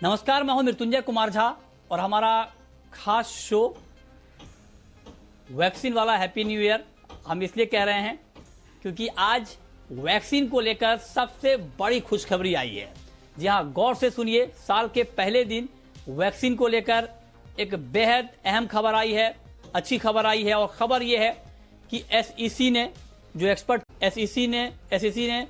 नमस्कार, मैं हूं मृत्युंजय कुमार झा और हमारा खास शो वैक्सीन वाला हैप्पी न्यू ईयर हम इसलिए कह रहे हैं क्योंकि आज वैक्सीन को लेकर सबसे बड़ी खुशखबरी आई है। जी हां, गौर से सुनिए। साल के पहले दिन वैक्सीन को लेकर एक बेहद अहम खबर आई है, अच्छी खबर आई है। और खबर यह है कि एसईसी ने, जो एक्सपर्ट एसईसी ने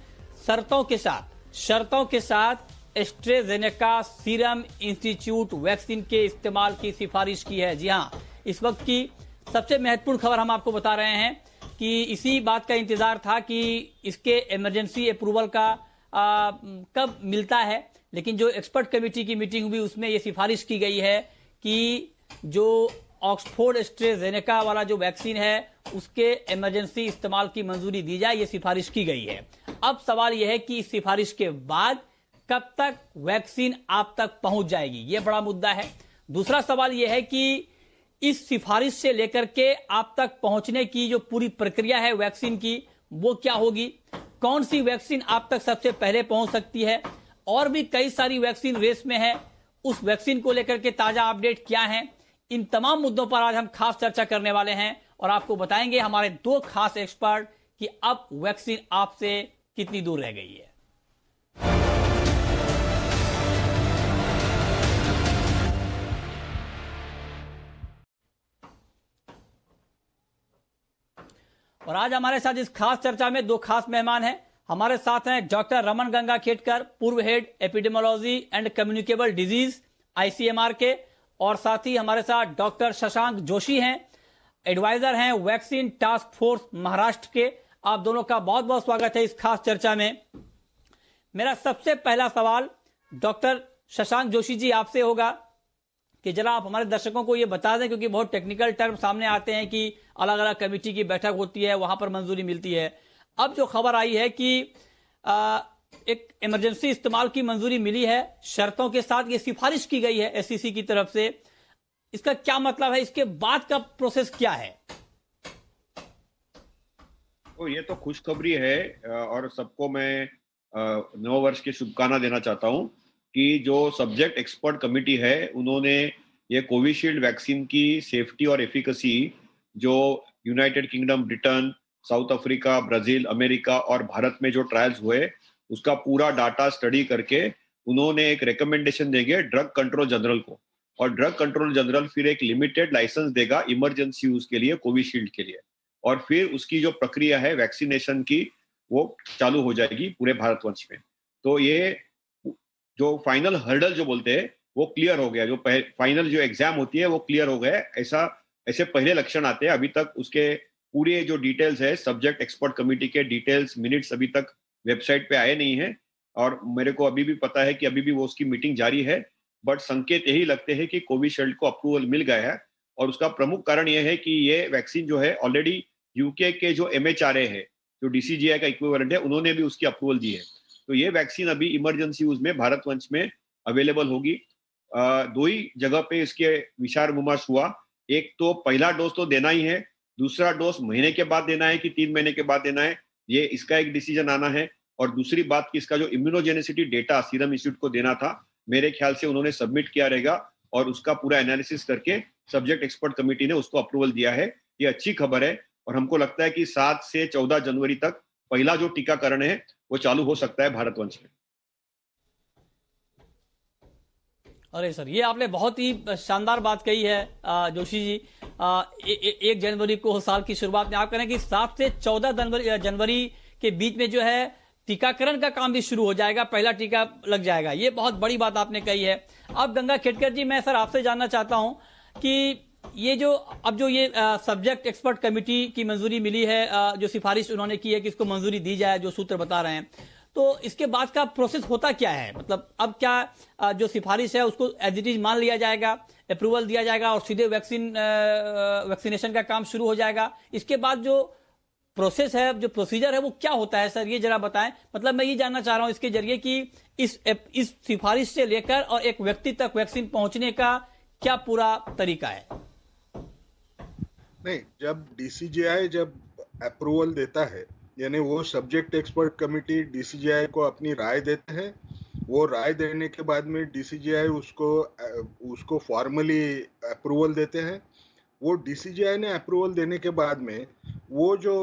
शर्तों के साथ एस्ट्राजेनेका सीरम इंस्टीट्यूट वैक्सीन के इस्तेमाल की सिफारिश की है। जी हां, इस वक्त की सबसे महत्वपूर्ण खबर हम आपको बता रहे हैं कि इसी बात का इंतजार था कि इसके इमरजेंसी अप्रूवल का कब मिलता है। लेकिन जो एक्सपर्ट कमेटी की मीटिंग हुई उसमें यह सिफारिश की गई है कि जो ऑक्सफोर्ड एस्ट्राजेनेका वाला जो वैक्सीन है उसके इमरजेंसी इस्तेमाल की मंजूरी दी जाए, ये सिफारिश की गई है। अब सवाल यह है कि इस सिफारिश के बाद कब तक वैक्सीन आप तक पहुंच जाएगी, यह बड़ा मुद्दा है। दूसरा सवाल यह है कि इस सिफारिश से लेकर के आप तक पहुंचने की जो पूरी प्रक्रिया है वैक्सीन की, वो क्या होगी, कौन सी वैक्सीन आप तक सबसे पहले पहुंच सकती है, और भी कई सारी वैक्सीन रेस में है, उस वैक्सीन को लेकर के ताजा अपडेट क्या है। इन तमाम मुद्दों पर आज हम खास चर्चा करने वाले हैं और आपको बताएंगे हमारे दो खास एक्सपर्ट कि अब वैक्सीन आपसे कितनी दूर रह गई है। और आज हमारे साथ इस खास चर्चा में दो खास मेहमान हैं। हमारे साथ हैं डॉक्टर रमन गंगाखेडकर, पूर्व head epidemiology and communicable disease ICMR के, और साथ ही हमारे साथ डॉक्टर शशांक जोशी हैं, एडवाइजर हैं वैक्सीन टास्क फोर्स महाराष्ट्र के। आप दोनों का बहुत बहुत स्वागत है इस खास चर्चा में। मेरा सबसे पहला सवाल डॉक्टर शशांक जोशी जी आपसे होगा कि जरा आप हमारे दर्शकों को ये बता दें, क्योंकि बहुत टेक्निकल टर्म सामने आते हैं कि अलग अलग कमेटी की बैठक होती है, वहां पर मंजूरी मिलती है। अब जो खबर आई है कि एक इमरजेंसी इस्तेमाल की मंजूरी मिली है शर्तों के साथ, ये सिफारिश की गई है एसईसी की तरफ से, इसका क्या मतलब है, इसके बाद का प्रोसेस क्या है? तो ये तो खुशखबरी है और सबको मैं नव वर्ष की शुभकामना देना चाहता हूं कि जो सब्जेक्ट एक्सपर्ट कमेटी है उन्होंने ये कोविशील्ड वैक्सीन की सेफ्टी और एफिकेसी जो United kingdom, Britain, south Africa, Brazil, America और भारत में जो ट्रायल्स हुए उसका पूरा डाटा स्टडी करके उन्होंने एक रिकमेंडेशन देंगे ड्रग कंट्रोल जनरल को, और ड्रग कंट्रोल जनरल फिर एक लिमिटेड लाइसेंस देगा इमरजेंसी यूज के लिए, कोविशील्ड के लिए। और फिर उसकी जो प्रक्रिया है वैक्सीनेशन की वो चालू हो जाएगी पूरे भारतवर्ष में। तो ये जो फाइनल हर्डल जो बोलते हैं वो क्लियर हो गया, जो फाइनल जो एग्जाम होती है वो क्लियर हो गया। ऐसे पहले लक्षण आते हैं। अभी तक उसके पूरे जो डिटेल्स है सब्जेक्ट एक्सपर्ट कमेटी के डिटेल्स, मिनट्स अभी तक वेबसाइट पे आए नहीं है, और मेरे को अभी भी पता है कि अभी भी वो उसकी मीटिंग जारी है। बट संकेत यही लगते हैं कि कोविशील्ड को अप्रूवल मिल गया है, और उसका प्रमुख कारण यह है कि ये वैक्सीन जो है ऑलरेडी यूके के जो MHRA है, जो DCGI का इक्विवेलेंट है, उन्होंने भी उसकी अप्रूवल दी है। तो ये वैक्सीन अभी इमरजेंसी यूज में भारतवर्ष में अवेलेबल होगी। दो ही जगह पे इसके विचार विमर्श हुआ। एक तो पहला डोज तो देना ही है, दूसरा डोज महीने के बाद देना है कि 3 महीने के बाद देना है, ये इसका एक डिसीजन आना है। और दूसरी बात कि इसका जो इम्यूनोजेनिसिटी डेटा सीरम इंस्टीट्यूट को देना था, मेरे ख्याल से उन्होंने सबमिट किया रहेगा, और उसका पूरा एनालिसिस करके सब्जेक्ट एक्सपर्ट कमेटी ने उसको अप्रूवल दिया है। ये अच्छी खबर है, और हमको लगता है कि 7 से 14 जनवरी तक पहला जो टीकाकरण है वो चालू हो सकता है भारतवर्ष में। अरे सर, ये आपने बहुत ही शानदार बात कही है जोशी जी। 1 जनवरी को साल की शुरुआत में आप कह रहे हैं कि 7 से 14 जनवरी के बीच में जो है टीकाकरण का काम भी शुरू हो जाएगा, पहला टीका लग जाएगा। ये बहुत बड़ी बात आपने कही है। अब गंगाखेडकर जी, मैं सर आपसे जानना चाहता हूं कि ये जो अब जो ये सब्जेक्ट एक्सपर्ट कमेटी की मंजूरी मिली है, जो सिफारिश उन्होंने की है कि इसको मंजूरी दी जाए, जो सूत्र बता रहे हैं, तो इसके बाद का प्रोसेस होता क्या है? मतलब अब क्या जो सिफारिश है उसको एज इट इज मान लिया जाएगा, अप्रूवल दिया जाएगा और सीधे वैक्सीनेशन का काम शुरू हो जाएगा? इसके बाद जो प्रोसेस है, जो प्रोसीजर है, वो क्या होता है सर, ये जरा बताएं। मतलब मैं ये जानना चाह रहा हूं इसके जरिए कि इस सिफारिश से लेकर और एक व्यक्ति तक वैक्सीन पहुंचने का क्या पूरा तरीका है? नहीं, जब DCGI जब अप्रूवल देता है, यानी वो सब्जेक्ट एक्सपर्ट कमेटी DCGI को अपनी राय देते हैं, वो राय देने के बाद में डीसीजीआई उसको फॉर्मली अप्रूवल देते हैं। वो डीसीजीआई ने अप्रूवल देने के बाद में वो जो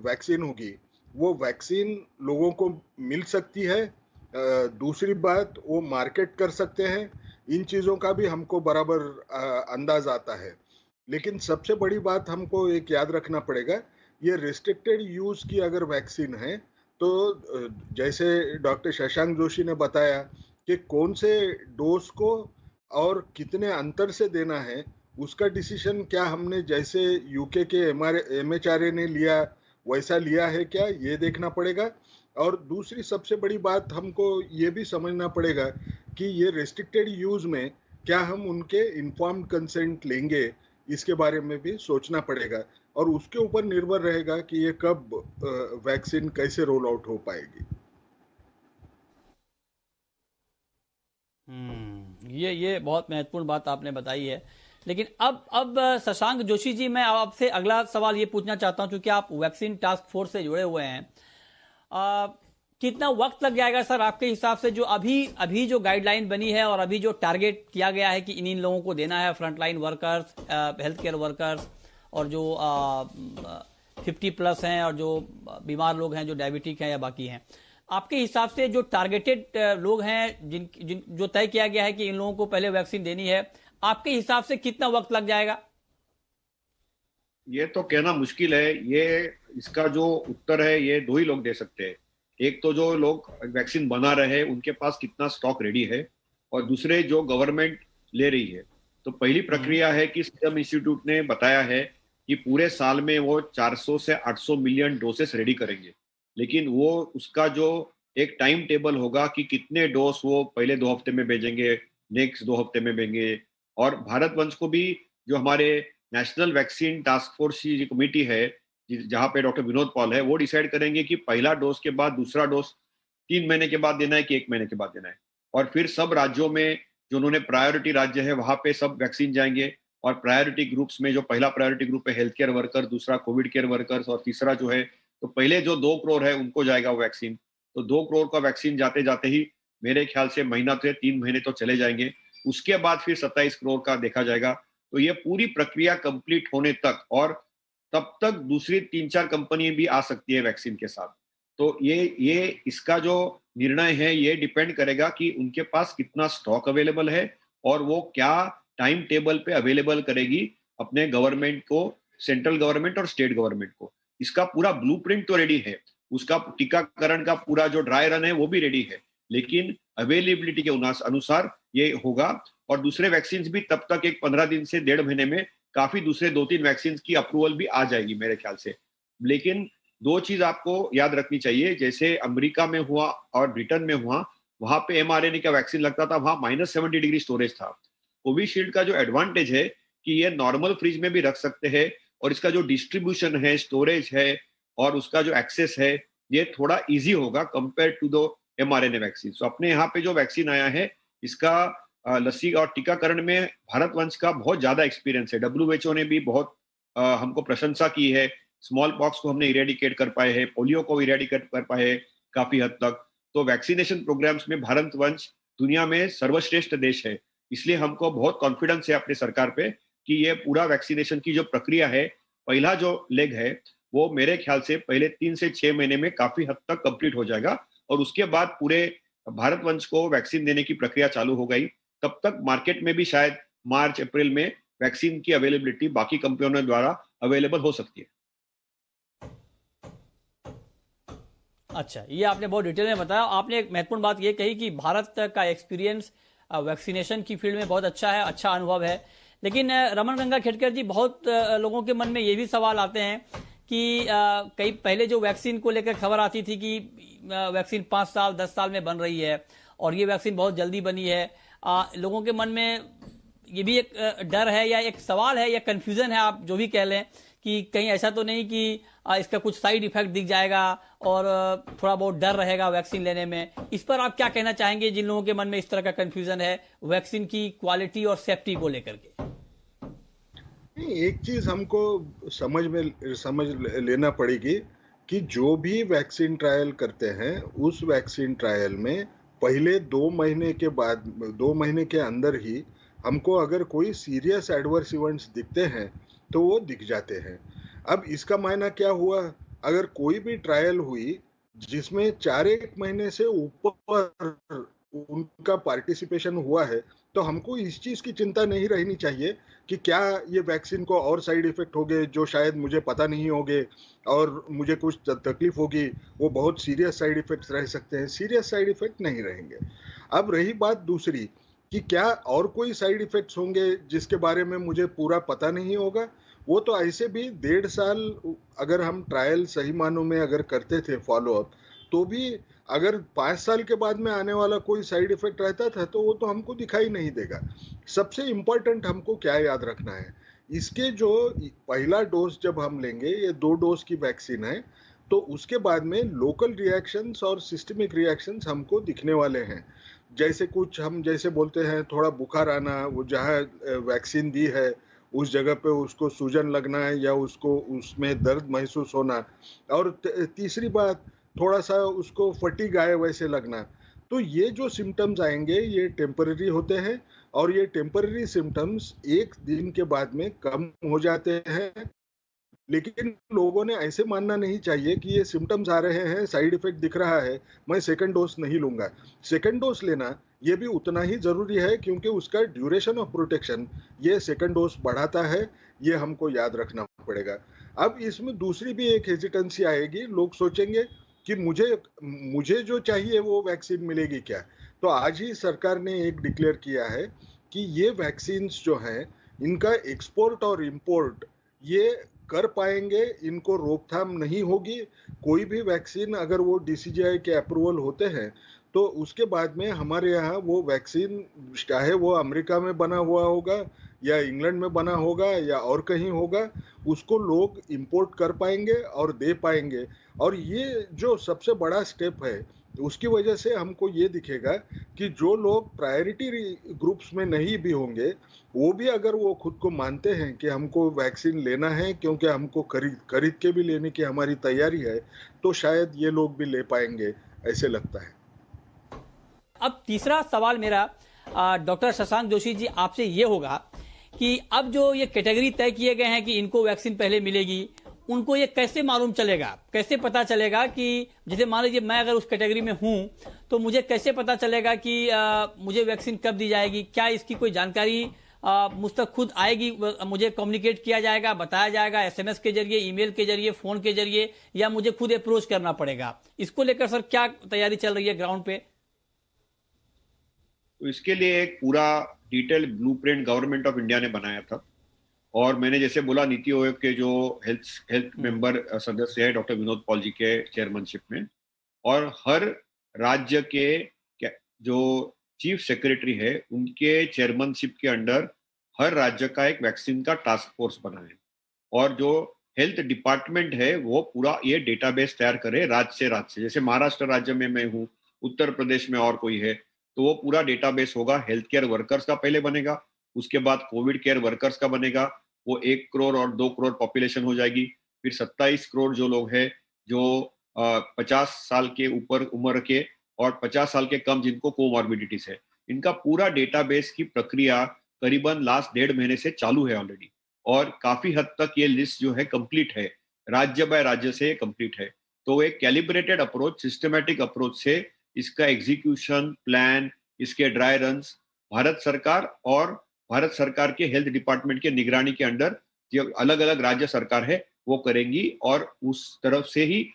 वैक्सीन होगी, वो वैक्सीन लोगों को मिल सकती है। दूसरी बात, वो मार्केट कर सकते हैं। इन चीज़ों का भी हमको बराबर अंदाज आता है। लेकिन सबसे बड़ी बात हमको एक याद रखना पड़ेगा, ये रिस्ट्रिक्टेड यूज़ की अगर वैक्सीन है तो जैसे डॉक्टर शशांक जोशी ने बताया कि कौन से डोज को और कितने अंतर से देना है, उसका डिसीजन क्या हमने जैसे यूके के एमएचआरए ने लिया वैसा लिया है क्या, ये देखना पड़ेगा। और दूसरी सबसे बड़ी बात हमको ये भी समझना पड़ेगा कि ये रिस्ट्रिक्टेड यूज में क्या हम उनके इन्फॉर्म्ड कंसेंट लेंगे, इसके बारे में भी सोचना पड़ेगा। और उसके ऊपर निर्भर रहेगा कि ये कब वैक्सीन कैसे रोल आउट हो पाएगी। ये बहुत महत्वपूर्ण बात आपने बताई है। लेकिन अब शशांक जोशी जी, मैं आपसे अगला सवाल ये पूछना चाहता हूं, क्योंकि आप वैक्सीन टास्क फोर्स से जुड़े हुए हैं। कितना वक्त लग जाएगा सर आपके हिसाब से, जो अभी जो गाइडलाइन बनी है और अभी जो टारगेट किया गया है कि इन लोगों को देना है, frontline workers, health care workers, और जो 50+ हैं और जो बीमार लोग हैं, जो डायबिटिक हैं या बाकी हैं, आपके हिसाब से जो टारगेटेड लोग हैं जो तय किया गया है कि इन लोगों को पहले वैक्सीन देनी है, आपके हिसाब से कितना वक्त लग जाएगा? ये तो कहना मुश्किल है। ये इसका जो उत्तर है ये दो ही लोग दे सकते हैं। एक तो जो लोग वैक्सीन बना रहे हैं उनके पास कितना स्टॉक रेडी है, और दूसरे जो गवर्नमेंट ले रही है। तो पहली प्रक्रिया है कि सीरम इंस्टीट्यूट ने बताया है कि पूरे साल में वो 400 से 800 मिलियन डोसेस रेडी करेंगे। लेकिन वो उसका जो एक टाइम टेबल होगा कि कितने डोज वो पहले 2 हफ्ते में भेजेंगे, नेक्स्ट 2 हफ्ते में भेजेंगे। और भारत वंश को भी, जो हमारे नेशनल वैक्सीन टास्क फोर्स की कमेटी है जहां पे डॉक्टर विनोद पॉल है, वो डिसाइड करेंगे कि पहला डोज के बाद दूसरा डोज 3 महीने के बाद देना है कि 1 महीने के बाद देना है। और फिर सब राज्यों में जो उन्होंने प्रायोरिटी राज्य है वहां पे सब वैक्सीन जाएंगे। और प्रायोरिटी ग्रुप्स में जो पहला प्रायोरिटी ग्रुप है हेल्थ केयर वर्कर, दूसरा कोविड केयर वर्कर्स, और तीसरा जो है, तो पहले जो 2 करोड़ है उनको जाएगा वो वैक्सीन। तो 2 करोड़ का वैक्सीन जाते जाते ही मेरे ख्याल से महीना से 3 महीने तो चले जाएंगे। उसके बाद फिर 27 करोड़ का देखा जाएगा। तो ये पूरी प्रक्रिया कंप्लीट होने तक, और तब तक दूसरी 3-4 कंपनी भी आ सकती है वैक्सीन के साथ। तो ये इसका जो निर्णय है ये डिपेंड करेगा कि उनके पास कितना स्टॉक अवेलेबल है, और वो क्या टाइम टेबल पे अवेलेबल करेगी अपने गवर्नमेंट को, सेंट्रल गवर्नमेंट और स्टेट गवर्नमेंट को। इसका पूरा ब्लूप्रिंट तो रेडी है, उसका टीकाकरण का पूरा जो ड्राई रन है वो भी रेडी है, लेकिन अवेलेबिलिटी के अनुसार ये होगा। और दूसरे वैक्सीन भी तब तक एक 15 दिन से 1.5 महीने में काफी दूसरे 2-3 वैक्सीन की अप्रूवल भी आ जाएगी मेरे ख्याल से। लेकिन 2 चीज आपको याद रखनी चाहिए, जैसे अमेरिका में हुआ और ब्रिटेन में हुआ, वहां पे mRNA का वैक्सीन लगता था, वहां -70 डिग्री स्टोरेज था। कोविशील्ड का जो एडवांटेज है कि ये नॉर्मल फ्रिज में भी रख सकते हैं, और इसका जो डिस्ट्रीब्यूशन है, स्टोरेज है, और उसका जो एक्सेस है, ये थोड़ा इजी होगा compare to the mRNA vaccine. तो अपने यहाँ पे जो वैक्सीन आया है, इसका लस्सी और टीकाकरण में भारत वंश का बहुत ज्यादा एक्सपीरियंस है। WHO ने भी बहुत हमको प्रशंसा की है। स्मॉल पॉक्स को हमने इरेडिकेट कर पाए हैं, पोलियो को इरेडिकेट कर पाए हैं काफी हद तक। तो वैक्सीनेशन प्रोग्राम्स में भारत वंश दुनिया में सर्वश्रेष्ठ देश है। इसलिए हमको बहुत कॉन्फिडेंस है अपनी सरकार पे कि ये पूरा वैक्सीनेशन की जो प्रक्रिया है, पहला जो लेग है, वो मेरे ख्याल से पहले 3 से 6 महीने में काफी हद तक कंप्लीट हो जाएगा। और उसके बाद पूरे भारत वंश को वैक्सीन देने की प्रक्रिया चालू हो गई। तब तक मार्केट में भी शायद मार्च अप्रैल में वैक्सीन की अवेलेबिलिटी बाकी कंपनियों द्वारा अवेलेबल हो सकती है। अच्छा, ये आपने बहुत डिटेल में बताया। आपने एक महत्वपूर्ण बात ये कही कि भारत का एक्सपीरियंस वैक्सीनेशन की फील्ड में बहुत अच्छा है, अच्छा अनुभव है। लेकिन रमन गंगा खेड़कर जी, बहुत लोगों के मन में ये भी सवाल आते हैं कि कई पहले जो वैक्सीन को लेकर खबर आती थी कि वैक्सीन 5 साल 10 साल में बन रही है, और ये वैक्सीन बहुत जल्दी बनी है। लोगों के मन में ये भी एक डर है या एक सवाल है या कंफ्यूजन है, आप जो भी कह लें, कि कहीं ऐसा तो नहीं कि इसका कुछ साइड इफेक्ट दिख जाएगा और थोड़ा बहुत डर रहेगा वैक्सीन लेने में। इस पर आप क्या कहना चाहेंगे जिन लोगों के मन में इस तरह का कंफ्यूजन है वैक्सीन की क्वालिटी और सेफ्टी को लेकर के? एक चीज हमको समझ लेना पड़ेगी कि जो भी वैक्सीन ट्रायल करते हैं, उस वैक्सीन ट्रायल में पहले 2 महीने के अंदर ही हमको अगर कोई सीरियस एडवर्स इवेंट्स दिखते हैं तो वो दिख जाते हैं। अब इसका मायना क्या हुआ? अगर कोई भी ट्रायल हुई जिसमें 4-1 महीने से ऊपर उनका पार्टिसिपेशन हुआ है, तो हमको इस चीज़ की चिंता नहीं रहनी चाहिए कि क्या ये वैक्सीन को और साइड इफ़ेक्ट होंगे जो शायद मुझे पता नहीं होंगे और मुझे कुछ तकलीफ होगी, वो बहुत सीरियस साइड इफ़ेक्ट्स रह सकते हैं। सीरियस साइड इफ़ेक्ट नहीं रहेंगे। अब रही बात दूसरी कि क्या और कोई साइड इफ़ेक्ट्स होंगे जिसके बारे में मुझे पूरा पता नहीं होगा? वो तो ऐसे भी 1.5 साल अगर हम ट्रायल सही मानों में अगर करते थे फ़ॉलो अप, तो भी अगर 5 साल के बाद में आने वाला कोई साइड इफ़ेक्ट रहता था, तो वो तो हमको दिखाई नहीं देगा। सबसे इम्पोर्टेंट हमको क्या याद रखना है, इसके जो पहला डोज़ जब हम लेंगे, ये 2 डोज़ की वैक्सीन है, तो उसके बाद में लोकल रिएक्शंस और सिस्टमिक रिएक्शंस हमको दिखने वाले हैं। जैसे कुछ हम जैसे बोलते हैं थोड़ा बुखार आना, वो जहाँ वैक्सीन दी है, उस जगह पे उसको सूजन लगना है या उसको उसमें दर्द महसूस होना और तीसरी बात थोड़ा-सा उसको फटीग आए वैसे लगना। तो ये जो सिम्पटम्स आएँगे ये टेम्परेरी होते हैं और ये टेम्परेरी सिम्पटम्स 1 दिन के बाद में कम हो जाते हैं। लेकिन लोगों ने ऐसे मानना नहीं चाहिए कि ये सिम्पटम्स आ रहे हैं, साइड इफ़ेक्ट दिख रहा है, मैं सेकंड डोज़ नहीं लूँगा। सेकंड डोज़ लेना ये भी उतना ही ज़रूरी है क्योंकि उसका ड्यूरेशन ऑफ प्रोटेक्शन ये सेकंड डोज़ बढ़ाता है, ये हमको याद रखना पड़ेगा। अब इसमें दूसरी भी एक हेजिटेंसी आएगी, लोग सोचेंगे कि मुझे जो चाहिए वो वैक्सीन मिलेगी क्या? तो आज ही सरकार ने एक डिक्लेयर किया है कि ये वैक्सीन्स जो हैं, इनका एक्सपोर्ट और इम्पोर्ट ये कर पाएँगे, इनको रोकथाम नहीं होगी। कोई भी वैक्सीन अगर वो डीसीजीआई के अप्रूवल होते हैं, तो उसके बाद में हमारे यहाँ वो वैक्सीन चाहे वो अमेरिका में बना हुआ होगा या इंग्लैंड में बना होगा या और कहीं होगा, उसको लोग इम्पोर्ट कर पाएँगे और दे पाएँगे। और ये जो सबसे बड़ा स्टेप है, उसकी वजह से हमको ये दिखेगा कि जो लोग प्रायोरिटी ग्रुप्स में नहीं भी होंगे, वो भी अगर वो खुद को मानते हैं कि हमको वैक्सीन लेना है क्योंकि हमको खरीद के भी लेने की हमारी तैयारी है, तो शायद ये लोग भी ले पाएँगे, ऐसे लगता है। अब तीसरा सवाल मेरा डॉक्टर शशांक जोशी जी आपसे ये होगा कि अब जो ये कैटेगरी तय किए गए हैं कि इनको वैक्सीन पहले मिलेगी, उनको ये कैसे मालूम चलेगा, कैसे पता चलेगा कि जैसे मान लीजिए मैं अगर उस कैटेगरी में हूं तो मुझे कैसे पता चलेगा कि मुझे वैक्सीन कब दी जाएगी? क्या इसकी कोई जानकारी मुझ तक खुद आएगी, मुझे कम्युनिकेट किया जाएगा, बताया जाएगा एसएमएस के जरिए, ईमेल के जरिए, फोन के जरिए, या मुझे खुद अप्रोच करना पड़ेगा? इसको लेकर सर क्या तैयारी चल रही है ग्राउंड पे? तो इसके लिए एक पूरा detail blueprint government of India ने बनाया था और मैंने जैसे बोला नीति आयोग के जो हेल्थ मेंबर सदस्य है डॉक्टर विनोद पॉल जी के चेयरमैनशिप में, और हर राज्य के जो चीफ सेक्रेटरी है उनके चेयरमैनशिप के अंडर हर राज्य का एक वैक्सीन का टास्क फोर्स बना है और जो हेल्थ डिपार्टमेंट है वो पूरा ये डेटाबेस तैयार करे राज्य से। जैसे महाराष्ट्र राज्य में मैं हूँ, उत्तर प्रदेश में और कोई है, तो वो पूरा डेटाबेस होगा। हेल्थ केयर वर्कर्स का पहले बनेगा, उसके बाद कोविड केयर वर्कर्स का बनेगा, वो 1 करोड़ और 2 करोड़ पॉपुलेशन हो जाएगी। फिर 27 करोड़ जो लोग हैं जो 50 साल के ऊपर उम्र के और 50 साल के कम जिनको कोमॉर्बिडिटीज है, इनका पूरा डेटाबेस की प्रक्रिया करीबन लास्ट 1.5 महीने से चालू है ऑलरेडी और काफी हद तक ये लिस्ट जो है कंप्लीट है, राज्य बाय राज्य से कंप्लीट है। तो एक कैलिब्रेटेड अप्रोच, सिस्टमैटिक अप्रोच से इसका एग्जीक्यूशन प्लान, इसके ड्राई रन्स भारत सरकार के हेल्थ डिपार्टमेंट के निगरानी के अंडर जो अलग अलग राज्य सरकार है वो करेंगी और उस तरफ से ही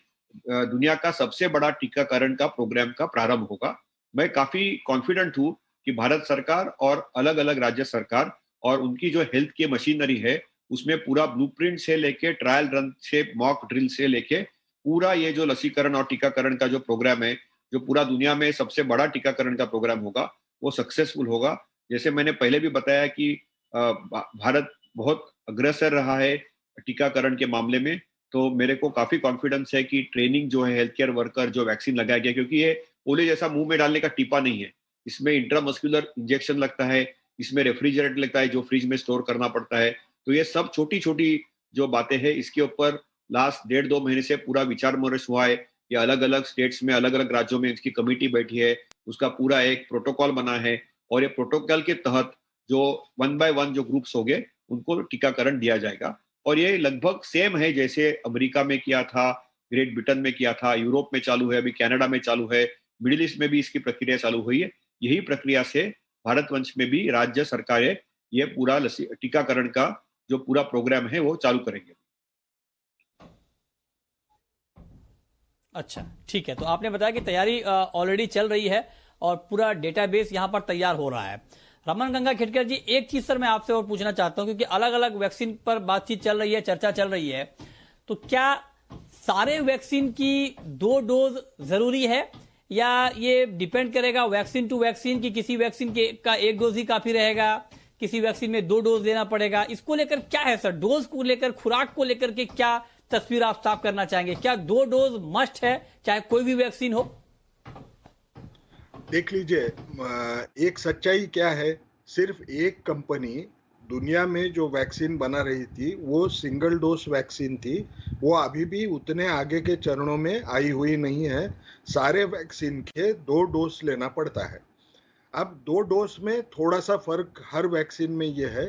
दुनिया का सबसे बड़ा टीकाकरण का प्रोग्राम का प्रारंभ होगा। मैं काफी कॉन्फिडेंट हूँ कि भारत सरकार और अलग अलग राज्य सरकार और उनकी जो हेल्थ की मशीनरी है उसमें पूरा ब्लूप्रिंट से लेके ट्रायल रन से मॉक ड्रिल से लेके पूरा ये जो लसीकरण और टीकाकरण का जो प्रोग्राम है, जो पूरा दुनिया में सबसे बड़ा टीकाकरण का प्रोग्राम होगा, वो सक्सेसफुल होगा। जैसे मैंने पहले भी बताया कि भारत बहुत अग्रसर रहा है टीकाकरण के मामले में, तो मेरे को काफी कॉन्फिडेंस है कि ट्रेनिंग जो है हेल्थ केयर वर्कर जो वैक्सीन लगाया गया, क्योंकि ये पोलियो जैसा मुंह में डालने का टीपा नहीं है, इसमें इंट्रामस्कुलर इंजेक्शन लगता है, इसमें रेफ्रिजरेटर लगता है जो फ्रिज में स्टोर करना पड़ता है। तो ये सब छोटी छोटी जो बातें हैं इसके ऊपर लास्ट 1.5-2 महीने से पूरा विचार विमर्श हुआ है। ये अलग अलग स्टेट्स में, अलग अलग राज्यों में इसकी कमेटी बैठी है, उसका पूरा एक प्रोटोकॉल बना है, और ये प्रोटोकॉल के तहत जो 1 बाय 1 जो ग्रुप्स होंगे उनको टीकाकरण दिया जाएगा। और ये लगभग सेम है जैसे अमेरिका में किया था, ग्रेट ब्रिटेन में किया था, यूरोप में चालू है, अभी कनाडा में चालू है, मिडिल ईस्ट में भी इसकी प्रक्रिया चालू हुई है। यही प्रक्रिया से भारतवंश में भी राज्य सरकारें ये पूरा टीकाकरण का जो पूरा प्रोग्राम है वो चालू करेंगे। अच्छा, ठीक है। तो आपने बताया कि तैयारी ऑलरेडी चल रही है और पूरा डेटाबेस यहां पर तैयार हो रहा है। रमन गंगा खेडकर जी, एक चीज सर मैं आपसे और पूछना चाहता हूं, क्योंकि अलग अलग वैक्सीन पर बातचीत चल रही है, चर्चा चल रही है, तो क्या सारे वैक्सीन की 2 डोज जरूरी है, या ये डिपेंड करेगा वैक्सीन टू वैक्सीन की किसी वैक्सीन का 1 डोज ही काफी रहेगा, किसी वैक्सीन में 2 डोज लेना पड़ेगा? इसको लेकर क्या है सर, डोज को लेकर, खुराक को लेकर के क्या तस्वीर आप साफ करना चाहेंगे? क्या 2 डोज मस्ट है चाहे कोई भी वैक्सीन हो? देख लीजिए, एक सच्चाई क्या है, सिर्फ एक कंपनी दुनिया में जो वैक्सीन बना रही थी वो सिंगल डोज वैक्सीन थी, वो अभी भी उतने आगे के चरणों में आई हुई नहीं है। सारे वैक्सीन के 2 डोज लेना पड़ता है। अब 2 डोज में थोड़ा सा फर्क हर वैक्सीन में ये है,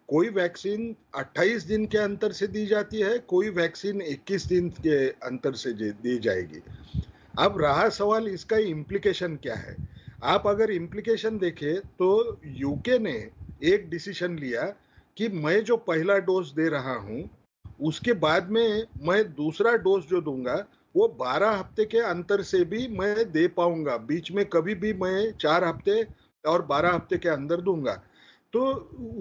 कोई वैक्सीन 28 दिन के अंतर से दी जाती है, कोई वैक्सीन 21 दिन के अंतर से दी जाएगी। अब रहा सवाल इसका इम्प्लीकेशन क्या है। आप अगर इम्प्लीकेशन देखें तो यूके ने एक डिसीजन लिया कि मैं जो पहला डोज दे रहा हूं उसके बाद में मैं दूसरा डोज जो दूंगा वो 12 हफ्ते के अंतर से भी मैं दे पाऊंगा, बीच में कभी भी मैं 4 हफ्ते और 12 हफ्ते के अंदर दूंगा। तो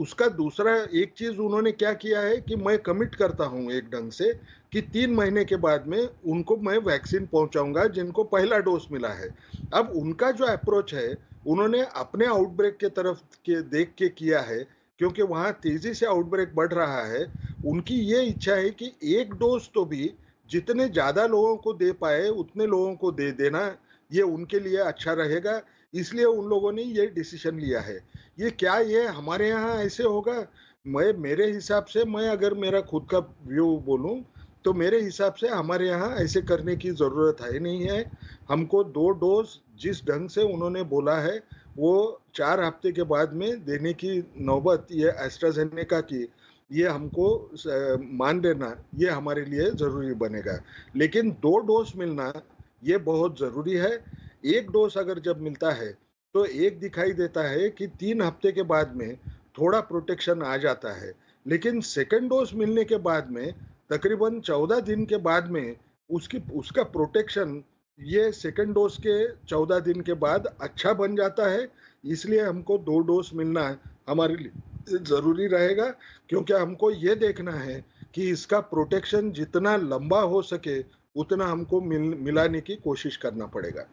उसका दूसरा एक चीज उन्होंने क्या किया है कि मैं कमिट करता हूं एक ढंग से कि 3 महीने के बाद में उनको मैं वैक्सीन पहुंचाऊंगा जिनको पहला डोज मिला है। अब उनका जो अप्रोच है उन्होंने अपने आउटब्रेक के तरफ के देख के किया है, क्योंकि वहां तेजी से आउटब्रेक बढ़ रहा है। उनकी ये इच्छा है कि एक डोज तो भी जितने ज्यादा लोगों को दे पाए उतने लोगों को दे देना, ये उनके लिए अच्छा रहेगा। इसलिए उन लोगों ने ये डिसीजन लिया है। ये क्या ये हमारे यहाँ ऐसे होगा? मेरे हिसाब से, मैं अगर मेरा खुद का व्यू बोलूं तो मेरे हिसाब से हमारे यहाँ ऐसे करने की ज़रूरत है नहीं है। हमको 2 डोज जिस ढंग से उन्होंने बोला है वो 4 हफ्ते के बाद में देने की नौबत ये एस्ट्राजेनेका की, ये हमको मान लेना ये हमारे लिए ज़रूरी बनेगा। लेकिन 2 डोज मिलना ये बहुत ज़रूरी है। एक डोज अगर जब मिलता है तो एक दिखाई देता है कि 3 हफ्ते के बाद में थोड़ा प्रोटेक्शन आ जाता है, लेकिन सेकेंड डोज मिलने के बाद में तकरीबन 14 दिन के बाद में उसका प्रोटेक्शन ये सेकेंड डोज के 14 दिन के बाद अच्छा बन जाता है। इसलिए हमको 2 डोज मिलना हमारे लिए ज़रूरी रहेगा, क्योंकि हमको ये देखना है कि इसका प्रोटेक्शन जितना लंबा हो सके उतना हमको मिलाने की कोशिश करना पड़ेगा।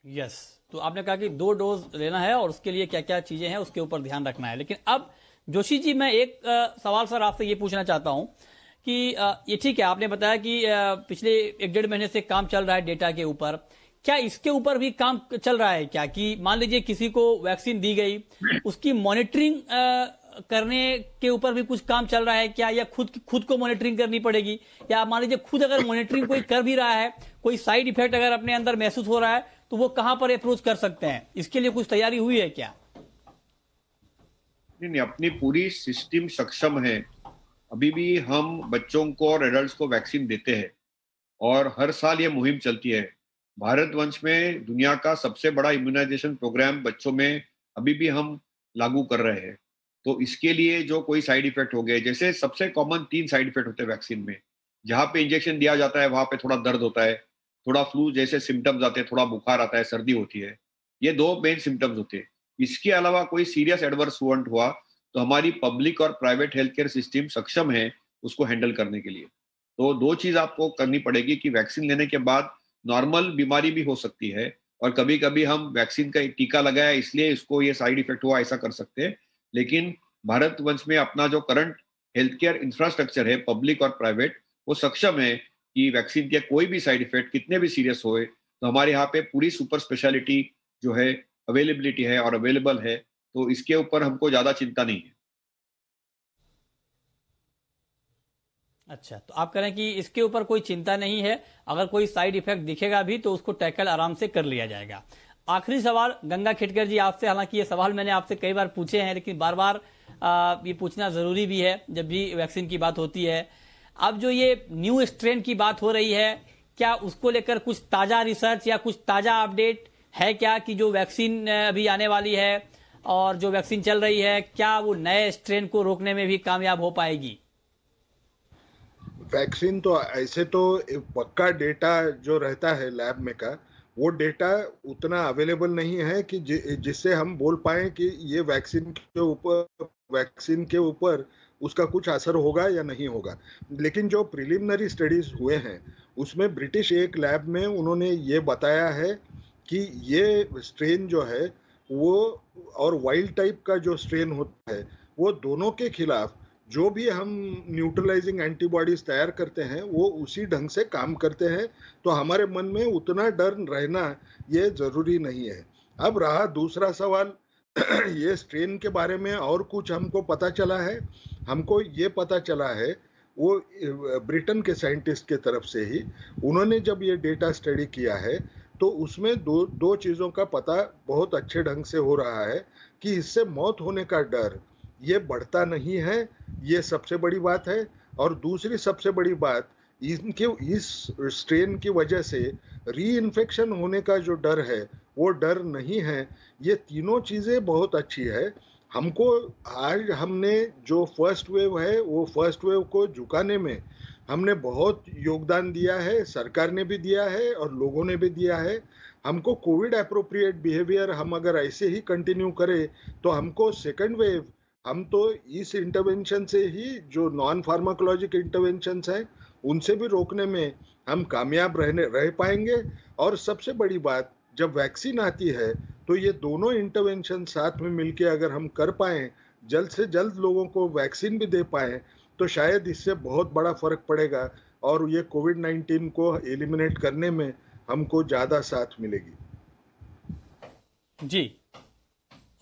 यस, तो आपने कहा कि 2 डोज लेना है और उसके लिए क्या क्या चीजें हैं उसके ऊपर ध्यान रखना है। लेकिन अब जोशी जी, मैं एक सवाल सर आपसे ये पूछना चाहता हूं कि ये ठीक है, आपने बताया कि पिछले 1-1.5 महीने से काम चल रहा है डेटा के ऊपर, क्या इसके ऊपर भी काम चल रहा है क्या कि मान लीजिए किसी को वैक्सीन दी गई, उसकी मॉनिटरिंग करने के ऊपर भी कुछ काम चल रहा है क्या, या खुद को मॉनिटरिंग करनी पड़ेगी? या मान लीजिए खुद अगर मॉनिटरिंग कोई कर भी रहा है, कोई साइड इफेक्ट अगर अपने अंदर महसूस हो रहा है, तो वो कहां पर अप्रोच कर सकते हैं? इसके लिए कुछ तैयारी हुई है क्या? नहीं, अपनी पूरी सिस्टम सक्षम है। अभी भी हम बच्चों को और एडल्ट्स को वैक्सीन देते हैं और हर साल ये मुहिम चलती है। भारतवंश में दुनिया का सबसे बड़ा इम्यूनाइजेशन प्रोग्राम बच्चों में अभी भी हम लागू कर रहे हैं। तो इसके लिए जो कोई साइड इफेक्ट हो गए, जैसे सबसे कॉमन 3 साइड इफेक्ट होते हैं वैक्सीन में। जहाँ पे इंजेक्शन दिया जाता है वहां पे थोड़ा दर्द होता है, थोड़ा फ्लू जैसे सिम्टम्स आते हैं, थोड़ा बुखार आता है, सर्दी होती है। ये 2 मेन सिम्टम्स होते हैं। इसके अलावा कोई सीरियस एडवर्स इवेंट हुआ तो हमारी पब्लिक और प्राइवेट हेल्थ केयर सिस्टम सक्षम है उसको हैंडल करने के लिए। तो 2 चीज आपको करनी पड़ेगी कि वैक्सीन लेने के बाद नॉर्मल बीमारी भी हो सकती है, और कभी कभी हम वैक्सीन का टीका लगाया इसलिए इसको ये साइड इफेक्ट हुआ ऐसा कर सकते हैं। लेकिन भारतवंश में अपना जो करंट हेल्थ केयर इंफ्रास्ट्रक्चर है, पब्लिक और प्राइवेट, वो सक्षम है कि वैक्सीन के कोई भी साइड इफेक्ट कितने भी सीरियस होए तो हमारे यहाँ पे पूरी सुपर स्पेशलिटी जो है अवेलेबिलिटी है और अवेलेबल है। तो इसके ऊपर हमको ज्यादा चिंता नहीं है। अच्छा, तो आप कह रहे हैं कि इसके ऊपर कोई चिंता नहीं है, अगर कोई साइड इफेक्ट दिखेगा भी तो उसको टैकल आराम से कर लिया जाएगा। आखिरी सवाल गंगा खेडकर जी आपसे, हालांकि ये सवाल मैंने आपसे कई बार पूछे हैं लेकिन बार बार ये पूछना जरूरी भी है जब भी वैक्सीन की बात होती है। अब जो ये न्यू स्ट्रेन की बात हो रही है, क्या उसको लेकर कुछ ताजा रिसर्च या कुछ ताजा अपडेट है क्या कि जो वैक्सीन अभी आने वाली है और जो वैक्सीन चल रही है, क्या वो नए स्ट्रेन को रोकने में भी कामयाब हो पाएगी? वैक्सीन तो ऐसे तो पक्का डेटा जो रहता है लैब में का, वो डेटा उतना अवेलेबल नहीं है कि जिससे हम बोल पाए कि ये वैक्सीन के ऊपर उसका कुछ असर होगा या नहीं होगा। लेकिन जो प्रिलिमिनरी स्टडीज हुए हैं उसमें ब्रिटिश एक लैब में उन्होंने ये बताया है कि ये स्ट्रेन जो है वो और वाइल्ड टाइप का जो स्ट्रेन होता है वो दोनों के खिलाफ जो भी हम न्यूट्रलाइजिंग एंटीबॉडीज तैयार करते हैं वो उसी ढंग से काम करते हैं। तो हमारे मन में उतना डर रहना ये जरूरी नहीं है। अब रहा दूसरा सवाल, ये स्ट्रेन के बारे में और कुछ हमको पता चला है। हमको ये पता चला है वो ब्रिटेन के साइंटिस्ट के तरफ से ही, उन्होंने जब ये डेटा स्टडी किया है तो उसमें दो चीज़ों का पता बहुत अच्छे ढंग से हो रहा है कि इससे मौत होने का डर ये बढ़ता नहीं है, ये सबसे बड़ी बात है। और दूसरी सबसे बड़ी बात, इनके इस स्ट्रेन की वजह से री इन्फेक्शन होने का जो डर है वो डर नहीं है। ये तीनों चीज़ें बहुत अच्छी है। हमको आज हमने जो फर्स्ट वेव है वो फर्स्ट वेव को झुकाने में हमने बहुत योगदान दिया है, सरकार ने भी दिया है और लोगों ने भी दिया है। हमको कोविड एप्रोप्रिएट बिहेवियर हम अगर ऐसे ही कंटिन्यू करें तो हमको सेकंड वेव, हम तो इस इंटरवेंशन से ही जो नॉन फार्माकोलॉजिक इंटरवेंशंस हैं उनसे भी रोकने में हम कामयाब रह पाएंगे। और सबसे बड़ी बात, जब वैक्सीन आती है तो ये दोनों इंटरवेंशन साथ में मिलके अगर हम कर पाएं, जल्द से जल्द लोगों को वैक्सीन भी दे पाएं, तो शायद इससे बहुत बड़ा फर्क पड़ेगा और ये कोविड-19 को एलिमिनेट करने में हमको ज़्यादा साथ मिलेगी। जी,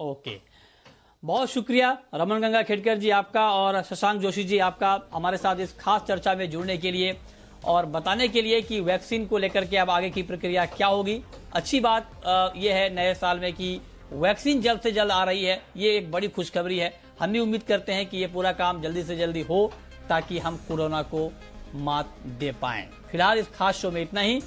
ओके, बहुत शुक्रिया रमन गंगा खेडकर जी आपका और शशांक जोशी जी आपका हमारे साथ इस खास चर्चा में जुड़ने के लिए और बताने के लिए कि वैक्सीन को लेकर के अब आगे की प्रक्रिया क्या होगी। अच्छी बात यह है नए साल में कि वैक्सीन जल्द से जल्द आ रही है, ये एक बड़ी खुशखबरी है। हम भी उम्मीद करते हैं कि ये पूरा काम जल्दी से जल्दी हो ताकि हम कोरोना को मात दे पाएं। फिलहाल इस खास शो में इतना ही।